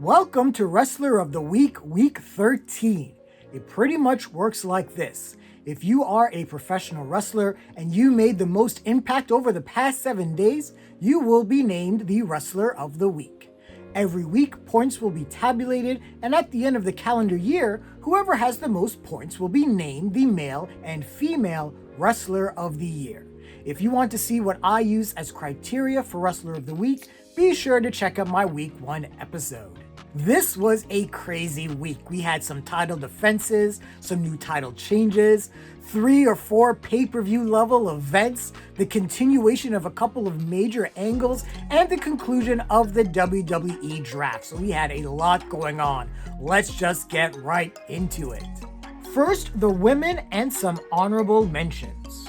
Welcome to Wrestler of the Week, Week 13. It pretty much works like this. If you are a professional wrestler and you made the most impact over the past 7 days, you will be named the Wrestler of the Week. Every week, points will be tabulated, and at the end of the calendar year, whoever has the most points will be named the male and female Wrestler of the Year. If you want to see what I use as criteria for Wrestler of the Week, be sure to check out my Week 1 episode. This was a crazy week. We had some title defenses, some new title changes, 3 or 4 pay-per-view level events, the continuation of a couple of major angles, and the conclusion of the WWE draft. So we had a lot going on. Let's just get right into it. First, the women and some honorable mentions.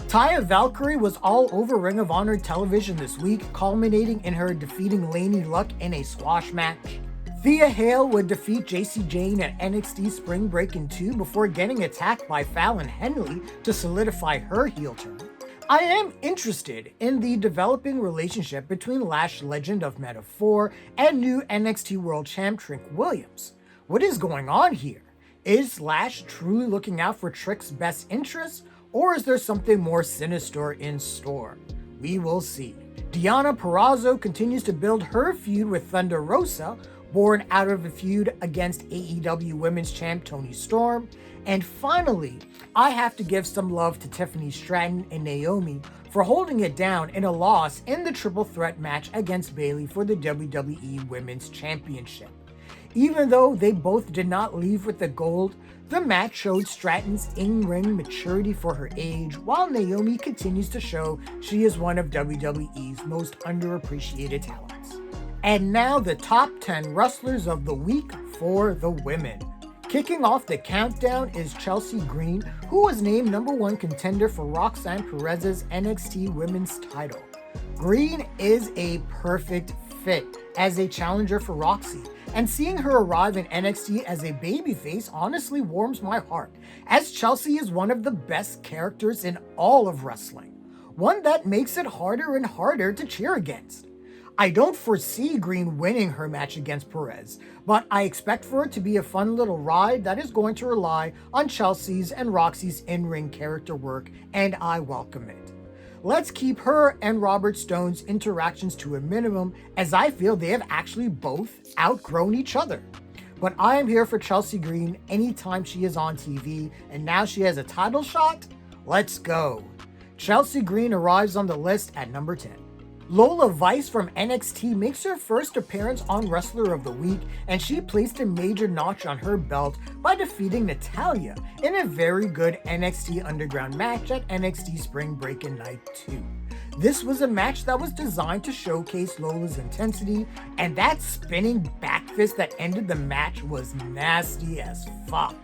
Taya Valkyrie was all over Ring of Honor television this week, culminating in her defeating Lenny Luck in a squash match. Thea Hale would defeat Jacy Jayne at NXT Spring Breakin' 2 before getting attacked by Fallon Henley to solidify her heel turn. I am interested in the developing relationship between Lash legend of Meta-4 and new NXT World Champ Trick Williams. What is going on here? Is Lash truly looking out for Trick's best interests, or is there something more sinister in store? We will see. Deonna Purrazzo continues to build her feud with Thunder Rosa, born out of a feud against AEW Women's Champ Toni Storm. And finally, I have to give some love to Tiffany Stratton and Naomi for holding it down in a loss in the triple threat match against Bayley for the WWE Women's Championship. Even though they both did not leave with the gold, the match showed Stratton's in-ring maturity for her age, while Naomi continues to show she is one of WWE's most underappreciated talents. And now the top 10 wrestlers of the week for the women. Kicking off the countdown is Chelsea Green, who was named #1 contender for Roxanne Perez's NXT Women's title. Green is a perfect fit as a challenger for Roxy, and seeing her arrive in NXT as a babyface honestly warms my heart, as Chelsea is one of the best characters in all of wrestling, one that makes it harder and harder to cheer against. I don't foresee Green winning her match against Perez, but I expect for it to be a fun little ride that is going to rely on Chelsea's and Roxy's in-ring character work, and I welcome it. Let's keep her and Robert Stone's interactions to a minimum, as I feel they have actually both outgrown each other. But I am here for Chelsea Green anytime she is on TV, and now she has a title shot? Let's go. Chelsea Green arrives on the list at number 10. Lola Vice from NXT makes her first appearance on Wrestler of the Week, and she placed a major notch on her belt by defeating Natalya in a very good NXT Underground match at NXT Spring Breakin' Night 2. This was a match that was designed to showcase Lola's intensity, and that spinning back fist that ended the match was nasty as fuck.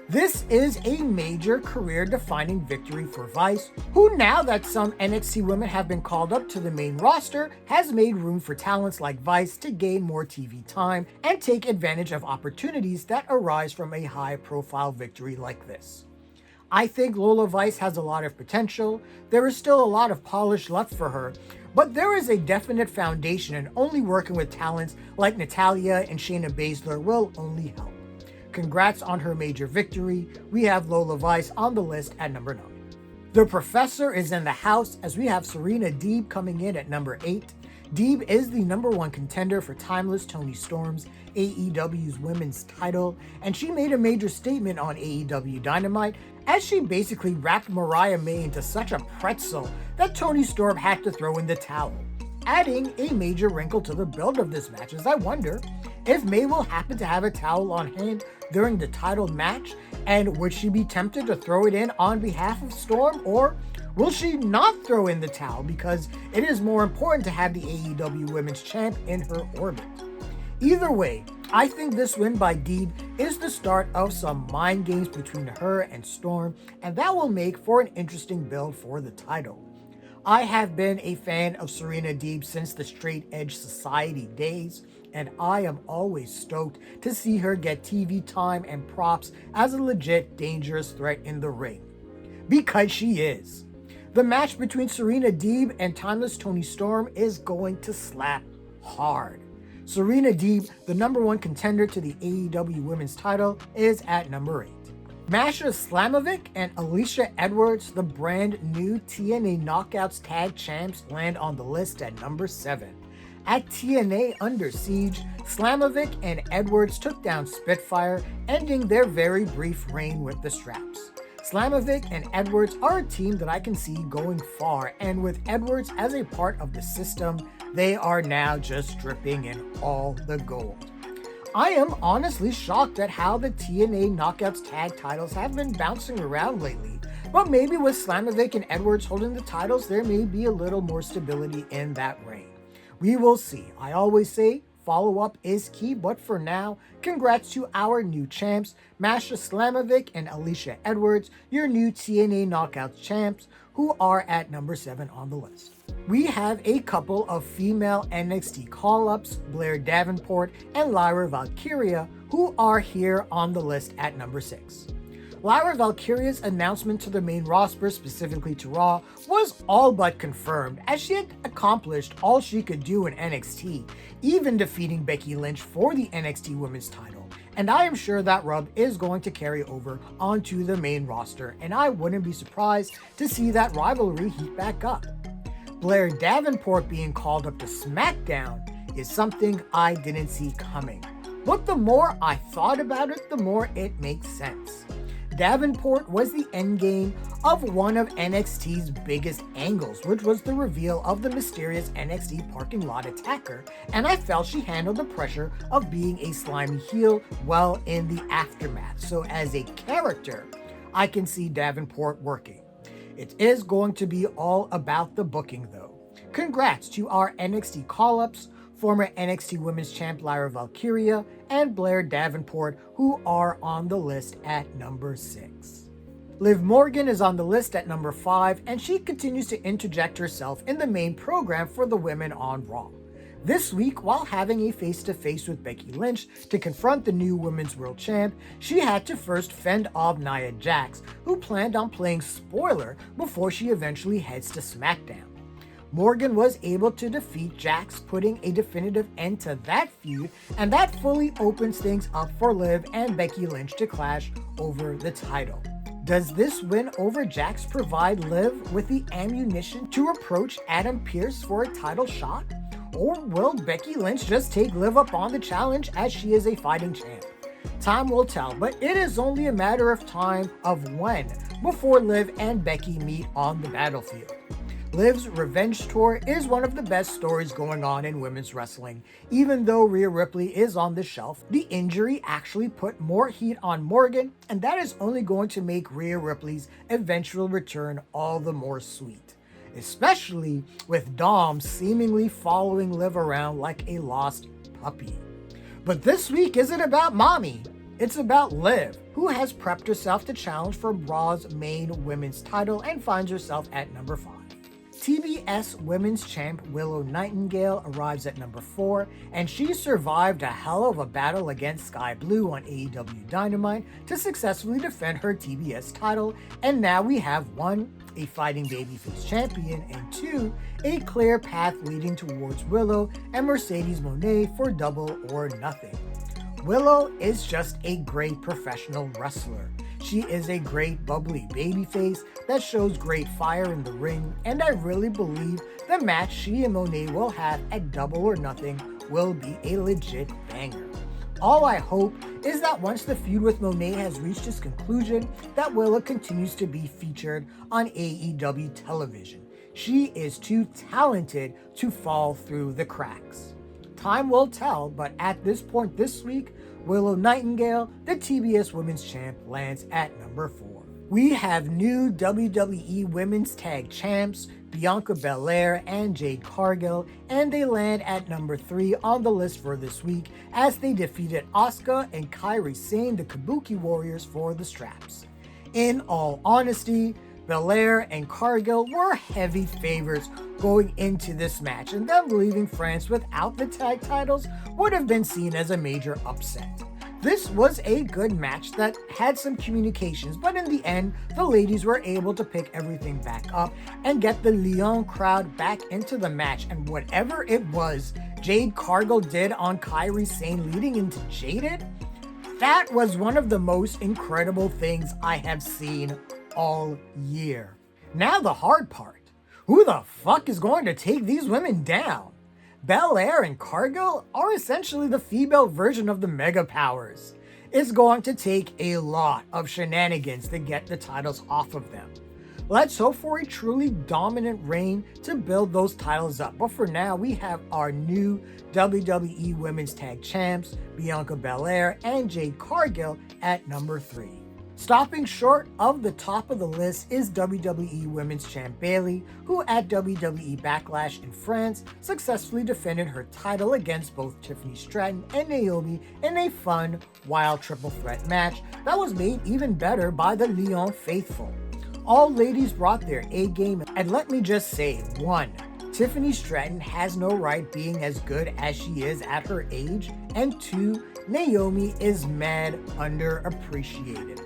This is a major career-defining victory for Vice, who, now that some NXT women have been called up to the main roster, has made room for talents like Vice to gain more TV time and take advantage of opportunities that arise from a high-profile victory like this. I think Lola Vice has a lot of potential. There is still a lot of polish left for her, but there is a definite foundation, and only working with talents like Natalya and Shayna Baszler will only help. Congrats on her major victory. We have Lola Vice on the list at number 9. The Professor is in the house, as we have Serena Deeb coming in at number 8. Deeb is the #1 contender for Timeless Toni Storm's AEW's women's title, and she made a major statement on AEW Dynamite as she basically wrapped Mariah May into such a pretzel that Toni Storm had to throw in the towel, adding a major wrinkle to the build of this match, as I wonder if May will happen to have a towel on hand during the title match, and would she be tempted to throw it in on behalf of Storm, or will she not throw in the towel because it is more important to have the AEW Women's Champ in her orbit? Either way, I think this win by Deeb is the start of some mind games between her and Storm, and that will make for an interesting build for the title. I have been a fan of Serena Deeb since the Straight Edge Society days, and I am always stoked to see her get TV time and props as a legit dangerous threat in the ring. Because she is. The match between Serena Deeb and Timeless Toni Storm is going to slap hard. Serena Deeb, the number 1 contender to the AEW Women's title, is at number 8. Masha Slamovic and Alicia Edwards, the brand new TNA Knockouts Tag Champs, land on the list at number 7. At TNA Under Siege, Slamovic and Edwards took down Spitfire, ending their very brief reign with the straps. Slamovic and Edwards are a team that I can see going far, and with Edwards as a part of the system, they are now just dripping in all the gold. I am honestly shocked at how the TNA Knockouts tag titles have been bouncing around lately, but maybe with Slamovic and Edwards holding the titles, there may be a little more stability in that reign. We will see. I always say follow-up is key, but for now, congrats to our new champs, Masha Slamovic and Alicia Edwards, your new TNA Knockouts champs, who are at number 7 on the list. We have a couple of female NXT call-ups, Blair Davenport and Lyra Valkyria, who are here on the list at number 6. Lyra Valkyria's announcement to the main roster, specifically to Raw, was all but confirmed, as she had accomplished all she could do in NXT, even defeating Becky Lynch for the NXT Women's title, and I am sure that rub is going to carry over onto the main roster, and I wouldn't be surprised to see that rivalry heat back up. Blair Davenport being called up to SmackDown is something I didn't see coming, but the more I thought about it, the more it makes sense. Davenport was the endgame of one of NXT's biggest angles, which was the reveal of the mysterious NXT parking lot attacker, and I felt she handled the pressure of being a slimy heel well in the aftermath. So as a character, I can see Davenport working. It is going to be all about the booking though. Congrats to our NXT call-ups, former NXT Women's Champ Lyra Valkyria, and Blair Davenport, who are on the list at number 6. Liv Morgan is on the list at number 5, and she continues to interject herself in the main program for the women on Raw. This week, while having a face-to-face with Becky Lynch to confront the new Women's World Champ, she had to first fend off Nia Jax, who planned on playing spoiler before she eventually heads to SmackDown. Morgan was able to defeat Jax, putting a definitive end to that feud, and that fully opens things up for Liv and Becky Lynch to clash over the title. Does this win over Jax provide Liv with the ammunition to approach Adam Pearce for a title shot? Or will Becky Lynch just take Liv up on the challenge as she is a fighting champ? Time will tell, but it is only a matter of time of when before Liv and Becky meet on the battlefield. Liv's revenge tour is one of the best stories going on in women's wrestling. Even though Rhea Ripley is on the shelf, the injury actually put more heat on Morgan, and that is only going to make Rhea Ripley's eventual return all the more sweet. Especially with Dom seemingly following Liv around like a lost puppy. But this week isn't about mommy. It's about Liv, who has prepped herself to challenge for Raw's main women's title and finds herself at number 5. TBS Women's Champ Willow Nightingale arrives at number 4, and she survived a hell of a battle against Sky Blue on AEW Dynamite to successfully defend her TBS title, and now we have 1, a fighting babyface champion, and 2, a clear path leading towards Willow and Mercedes Moné for Double or Nothing. Willow is just a great professional wrestler. She is a great bubbly babyface that shows great fire in the ring, and I really believe the match she and Moné will have at Double or Nothing will be a legit banger. All I hope is that once the feud with Moné has reached its conclusion, that Willow continues to be featured on AEW television. She is too talented to fall through the cracks. Time will tell, but at this point this week, Willow Nightingale, the TBS Women's Champ, lands at number 4. We have new WWE Women's Tag Champs, Bianca Belair and Jade Cargill, and they land at number 3 on the list for this week as they defeated Asuka and Kairi Sane, the Kabuki Warriors, for the straps. In all honesty, Belair and Cargill were heavy favorites going into this match, and them leaving France without the tag titles would have been seen as a major upset. This was a good match that had some communications, but in the end, the ladies were able to pick everything back up and get the Lyon crowd back into the match. And whatever it was Jade Cargill did on Kairi Sane leading into Jaded, that was one of the most incredible things I have seen all year. Now the hard part. Who the fuck is going to take these women down? Belair and Cargill are essentially the female version of the Mega Powers. It's going to take a lot of shenanigans to get the titles off of them. Let's hope for a truly dominant reign to build those titles up. But for now, we have our new WWE Women's Tag Champs, Bianca Belair and Jade Cargill at number 3. Stopping short of the top of the list is WWE Women's Champ Bayley, who at WWE Backlash in France successfully defended her title against both Tiffany Stratton and Naomi in a fun, wild triple threat match that was made even better by the Lyon faithful. All ladies brought their A game, and let me just say, 1. Tiffany Stratton has no right being as good as she is at her age, and 2. Naomi is mad underappreciated.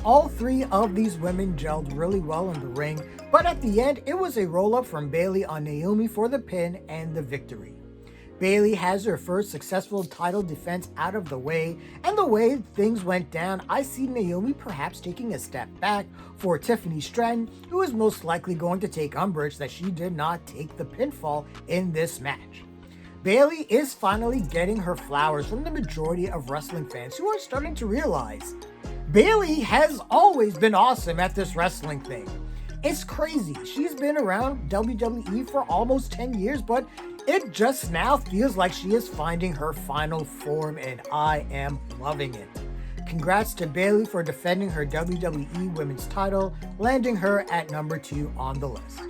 All 3 of these women gelled really well in the ring, but at the end, it was a roll-up from Bayley on Naomi for the pin and the victory. Bayley has her first successful title defense out of the way, and the way things went down, I see Naomi perhaps taking a step back for Tiffany Stratton, who is most likely going to take umbrage that she did not take the pinfall in this match. Bayley is finally getting her flowers from the majority of wrestling fans who are starting to realize Bayley has always been awesome at this wrestling thing. It's crazy. She's been around WWE for almost 10 years, but it just now feels like she is finding her final form, and I am loving it. Congrats to Bayley for defending her WWE Women's title, landing her at number 2 on the list.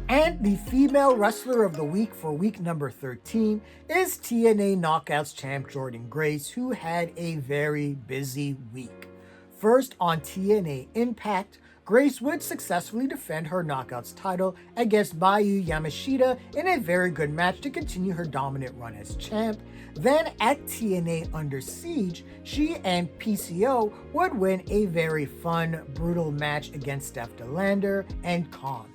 And the female wrestler of the week for week number 13 is TNA Knockouts champ Jordynne Grace, who had a very busy week. First on TNA Impact, Grace would successfully defend her Knockouts title against Mayu Yamashita in a very good match to continue her dominant run as champ. Then at TNA Under Siege, she and PCO would win a very fun, brutal match against Steph DeLander and Khan.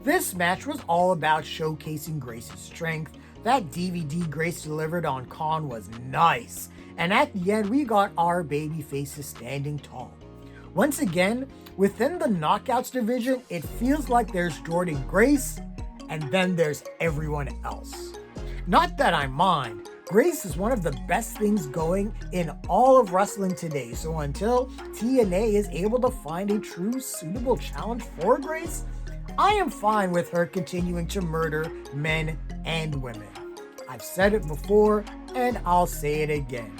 This match was all about showcasing Grace's strength. That DVD Grace delivered on Khan was nice. And at the end, we got our baby faces standing tall. Once again, within the Knockouts division, it feels like there's Jordynne Grace, and then there's everyone else. Not that I mind. Grace is one of the best things going in all of wrestling today, so until TNA is able to find a true suitable challenge for Grace, I am fine with her continuing to murder men and women. I've said it before, and I'll say it again.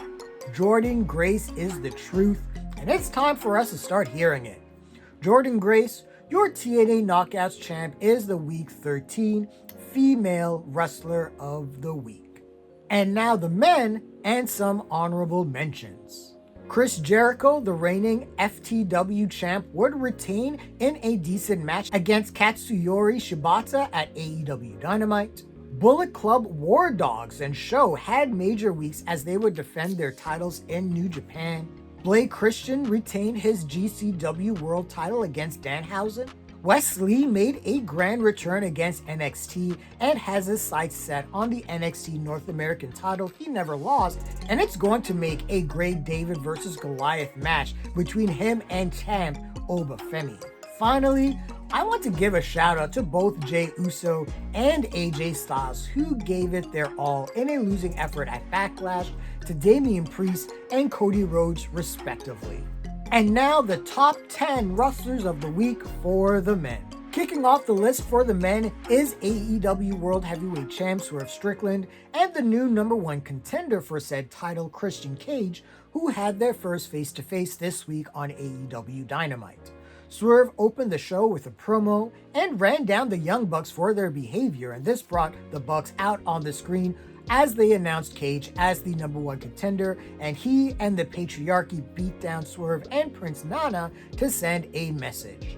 Jordynne Grace is the truth, and it's time for us to start hearing it. Jordynne Grace, your TNA Knockouts champ, is the Week 13 Female Wrestler of the Week. And now the men and some honorable mentions. Chris Jericho, the reigning FTW champ, would retain in a decent match against Katsuyori Shibata at AEW Dynamite. Bullet Club War Dogs and Show had major weeks as they would defend their titles in New Japan. Blake Christian retained his GCW World title against Danhausen. Wes Lee made a grand return against NXT and has his sights set on the NXT North American title he never lost, and it's going to make a great David versus Goliath match between him and champ Obafemi. Finally, I want to give a shout out to both Jey Uso and AJ Styles, who gave it their all in a losing effort at Backlash to Damian Priest and Cody Rhodes respectively. And now the top 10 wrestlers of the week for the men. Kicking off the list for the men is AEW World Heavyweight Champ Swerve Strickland and the new number 1 contender for said title, Christian Cage, who had their first face-to-face this week on AEW Dynamite. Swerve opened the show with a promo and ran down the Young Bucks for their behavior, and this brought the Bucks out on the screen as they announced Cage as the number 1 contender, and he and the Patriarchy beat down Swerve and Prince Nana to send a message.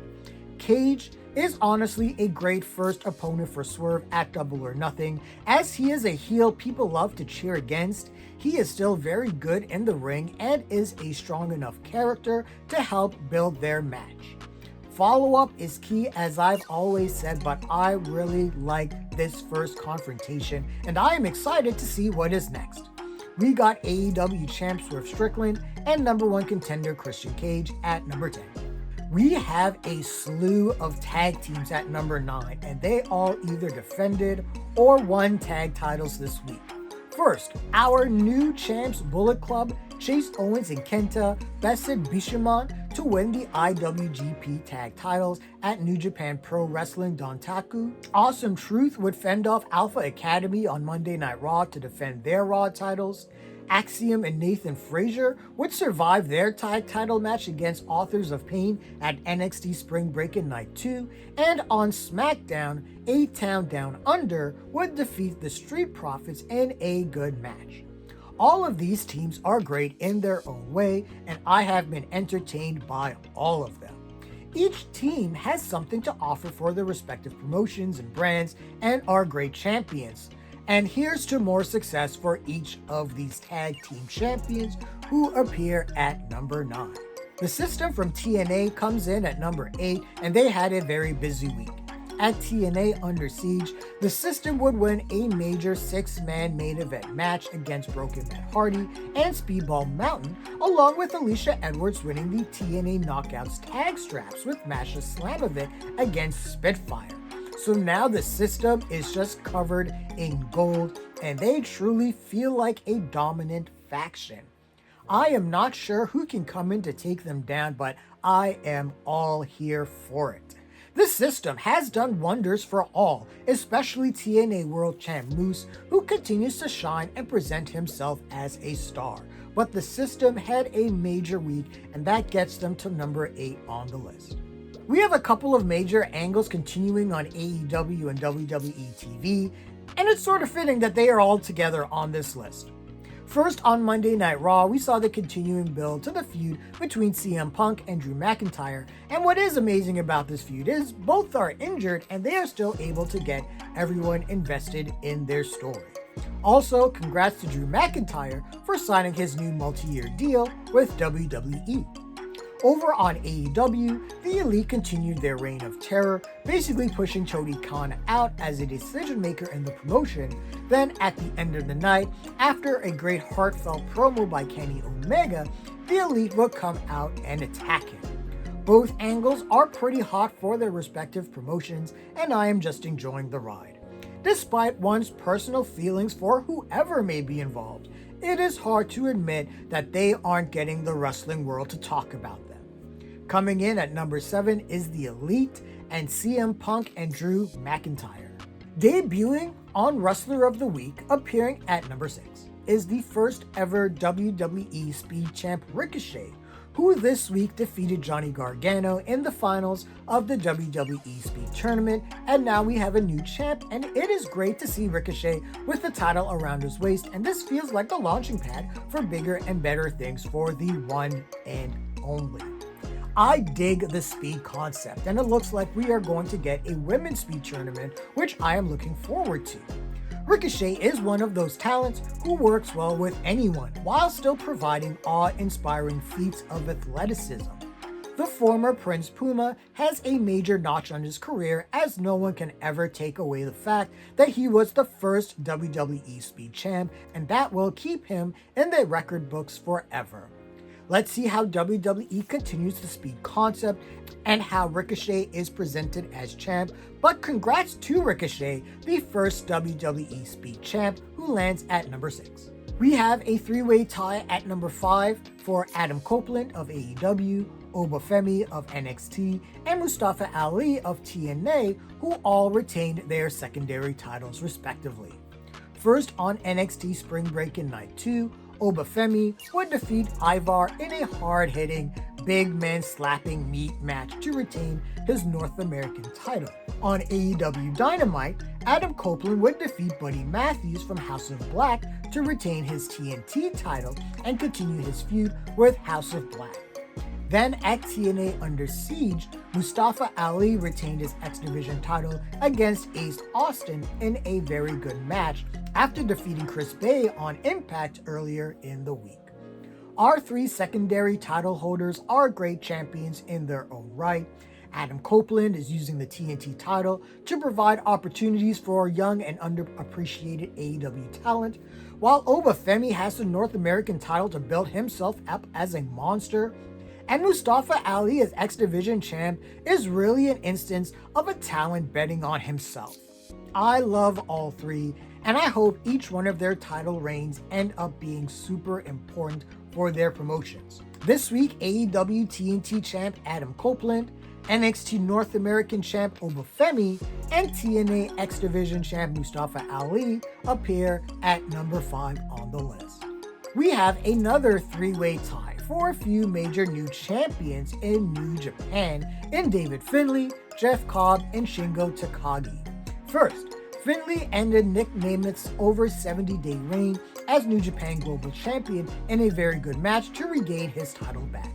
Cage is honestly a great first opponent for Swerve at Double or Nothing. As he is a heel people love to cheer against, he is still very good in the ring and is a strong enough character to help build their match. Follow-up is key, as I've always said, but I really like this first confrontation and I am excited to see what is next. We got AEW champ Swerve Strickland and number 1 contender Christian Cage at number 10. We have a slew of tag teams at number 9, and they all either defended or won tag titles this week. First, our new champs Bullet Club, Chase Owens and Kenta, bested Bishamon to win the IWGP tag titles at New Japan Pro Wrestling Dontaku. Awesome Truth would fend off Alpha Academy on Monday Night Raw to defend their Raw titles. Axiom and Nathan Frazier would survive their tag title match against Authors of Pain at NXT Spring Breakin' Night 2, and on SmackDown, A-Town Down Under would defeat the Street Profits in a good match. All of these teams are great in their own way, and I have been entertained by all of them. Each team has something to offer for their respective promotions and brands and are great champions. And here's to more success for each of these tag team champions who appear at number 9. The System from TNA comes in at number 8, and they had a very busy week. At TNA Under Siege, the System would win a major 6-man main event match against Broken Matt Hardy and Speedball Mountain, along with Alicia Edwards winning the TNA Knockouts tag straps with Masha Slamovit against Spitfire. So now the System is just covered in gold, and they truly feel like a dominant faction. I am not sure who can come in to take them down, but I am all here for it. The System has done wonders for all, especially TNA World Champ Moose, who continues to shine and present himself as a star. But the System had a major week, and that gets them to number 8 on the list. We have a couple of major angles continuing on AEW and WWE TV, and it's sort of fitting that they are all together on this list. First, on Monday Night Raw, we saw the continuing build to the feud between CM Punk and Drew McIntyre, and what is amazing about this feud is both are injured and they are still able to get everyone invested in their story. Also, congrats to Drew McIntyre for signing his new multi-year deal with WWE. Over on AEW, the Elite continued their reign of terror, basically pushing Tony Khan out as a decision maker in the promotion. Then at the end of the night, after a great heartfelt promo by Kenny Omega, the Elite would come out and attack him. Both angles are pretty hot for their respective promotions, and I am just enjoying the ride. Despite one's personal feelings for whoever may be involved, it is hard to admit that they aren't getting the wrestling world to talk about them. Coming in at number 7 is the Elite and CM Punk and Drew McIntyre. Debuting on Wrestler of the Week, appearing at number 6, is the first ever WWE Speed Champ Ricochet, who this week defeated Johnny Gargano in the finals of the WWE Speed Tournament, and now we have a new champ, and it is great to see Ricochet with the title around his waist, and this feels like the launching pad for bigger and better things for the one and only. I dig the speed concept, and it looks like we are going to get a women's speed tournament, which I am looking forward to. Ricochet is one of those talents who works well with anyone while still providing awe-inspiring feats of athleticism. The former Prince Puma has a major notch on his career, as no one can ever take away the fact that he was the first WWE Speed Champ, and that will keep him in the record books forever. Let's see how WWE continues the speed concept and how Ricochet is presented as champ, but congrats to Ricochet, the first WWE Speed Champ, who lands at number 6. We have a 3-way tie at number 5 for Adam Copeland of AEW, Obafemi of NXT, and Mustafa Ali of TNA, who all retained their secondary titles respectively. First, on NXT Spring Breakin' Night 2, Obafemi would defeat Ivar in a hard-hitting, big man slapping meat match to retain his North American title. On AEW Dynamite, Adam Copeland would defeat Buddy Matthews from House of Black to retain his TNT title and continue his feud with House of Black. Then at TNA Under Siege, Mustafa Ali retained his X Division title against Ace Austin in a very good match after defeating Chris Bay on Impact earlier in the week. Our three secondary title holders are great champions in their own right. Adam Copeland is using the TNT title to provide opportunities for young and underappreciated AEW talent, while Obafemi has the North American title to build himself up as a monster. And Mustafa Ali as X Division champ is really an instance of a talent betting on himself. I love all three, and I hope each one of their title reigns end up being super important for their promotions. This week, AEW TNT champ Adam Copeland, NXT North American champ Obafemi, and TNA X Division champ Mustafa Ali appear at number 5 on the list. We have another three-way tie for a few major new champions in New Japan in David Finlay, Jeff Cobb, and Shingo Takagi. First, Finlay ended Nick Namath's over 70-day reign as New Japan Global Champion in a very good match to regain his title back.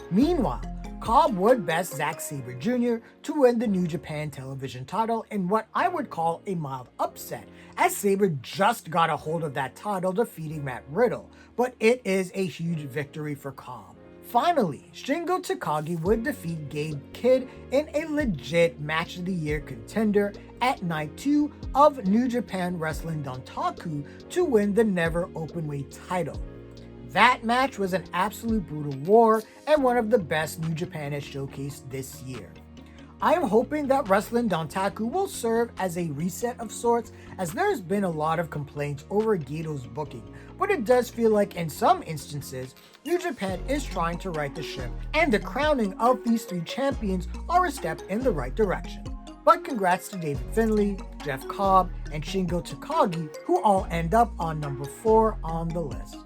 Meanwhile, Cobb would best Zack Sabre Jr. to win the New Japan Television title in what I would call a mild upset, as Sabre just got a hold of that title defeating Matt Riddle, but it is a huge victory for Cobb. Finally, Shingo Takagi would defeat Gabe Kidd in a legit Match of the Year contender at Night 2 of New Japan Wrestling Dontaku to win the Never Openweight title. That match was an absolute brutal war and one of the best New Japan has showcased this year. I am hoping that Wrestling Dontaku will serve as a reset of sorts, as there's been a lot of complaints over Gedo's booking, but it does feel like in some instances, New Japan is trying to right the ship, and the crowning of these three champions are a step in the right direction. But congrats to David Finlay, Jeff Cobb, and Shingo Takagi, who all end up on number 4 on the list.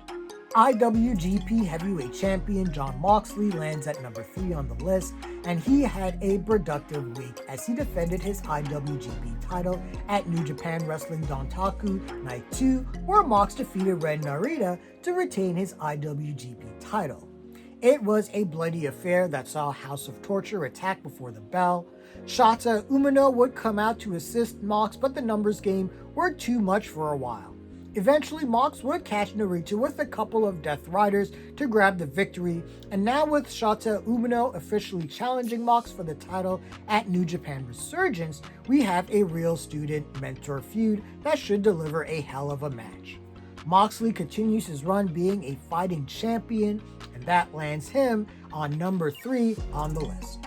IWGP Heavyweight Champion Jon Moxley lands at number 3 on the list, and he had a productive week as he defended his IWGP title at New Japan Wrestling Dontaku Night 2, where Mox defeated Ren Narita to retain his IWGP title. It was a bloody affair that saw House of Torture attack before the bell. Shota Umino would come out to assist Mox, but the numbers game were too much for a while. Eventually, Mox would catch Narita with a couple of Death Riders to grab the victory, and now with Shota Umino officially challenging Mox for the title at New Japan Resurgence, we have a real student-mentor feud that should deliver a hell of a match. Moxley continues his run being a fighting champion, and that lands him on number 3 on the list.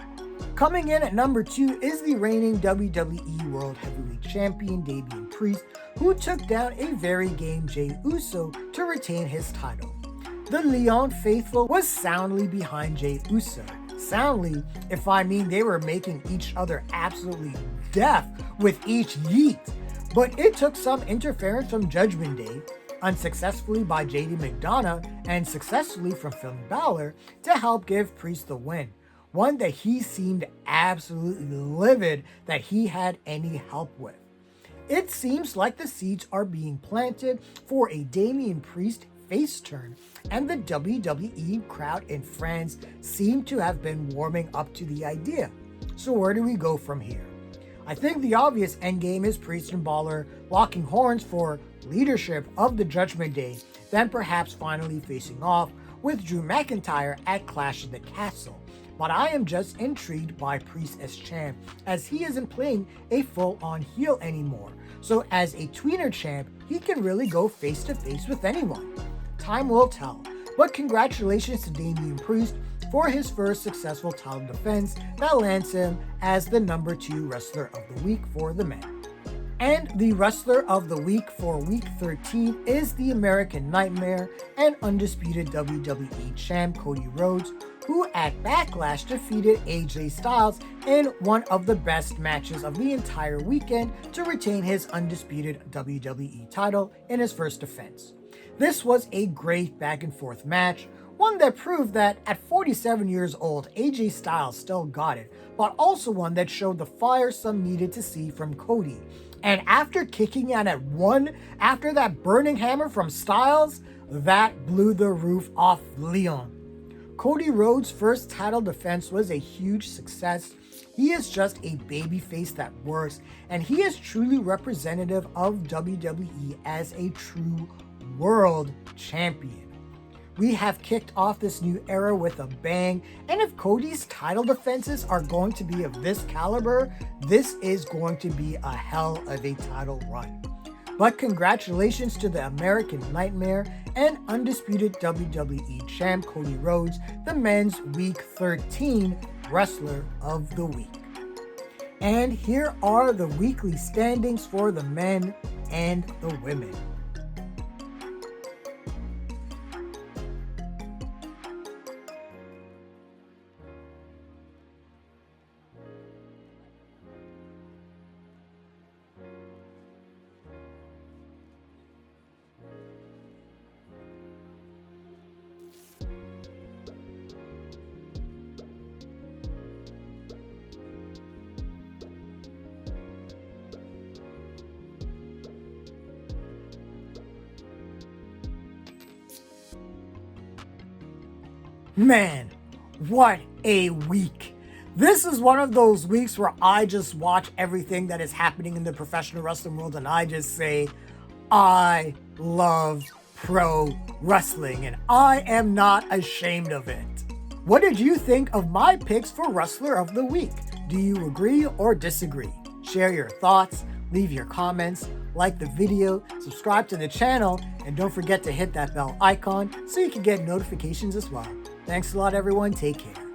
Coming in at number 2 is the reigning WWE World Heavyweight Champion Damian Priest, who took down a very game Jey Uso to retain his title. The Leon faithful was soundly behind Jey Uso. Soundly, if I mean they were making each other absolutely deaf with each yeet. But it took some interference from Judgment Day, unsuccessfully by JD McDonough, and successfully from Finn Balor to help give Priest the win. One that he seemed absolutely livid that he had any help with. It seems like the seeds are being planted for a Damian Priest face turn, and the WWE crowd in France seem to have been warming up to the idea. So where do we go from here? I think the obvious endgame is Priest and Balor locking horns for leadership of the Judgment Day, then perhaps finally facing off with Drew McIntyre at Clash of the Castle. But I am just intrigued by Priest as champ, as he isn't playing a full-on heel anymore. So as a tweener champ, he can really go face-to-face with anyone. Time will tell, but congratulations to Damian Priest for his first successful title defense that lands him as the number 2 wrestler of the week for the men. And the wrestler of the week for week 13 is the American Nightmare and undisputed WWE champ Cody Rhodes, who at Backlash defeated AJ Styles in one of the best matches of the entire weekend to retain his undisputed WWE title in his first defense. This was a great back and forth match, one that proved that at 47 years old, AJ Styles still got it, but also one that showed the fire some needed to see from Cody. And after kicking out at 1 after that burning hammer from Styles, that blew the roof off Leon. Cody Rhodes' first title defense was a huge success. He is just a babyface that works, and he is truly representative of WWE as a true world champion. We have kicked off this new era with a bang, and if Cody's title defenses are going to be of this caliber, this is going to be a hell of a title run. But congratulations to the American Nightmare and undisputed WWE champ Cody Rhodes, the men's Week 13 Wrestler of the Week. And here are the weekly standings for the men and the women. Man, what a week. This is one of those weeks where I just watch everything that is happening in the professional wrestling world and I just say, I love pro wrestling and I am not ashamed of it. What did you think of my picks for Wrestler of the Week? Do you agree or disagree? Share your thoughts, leave your comments, like the video, subscribe to the channel, and don't forget to hit that bell icon so you can get notifications as well. Thanks a lot, everyone. Take care.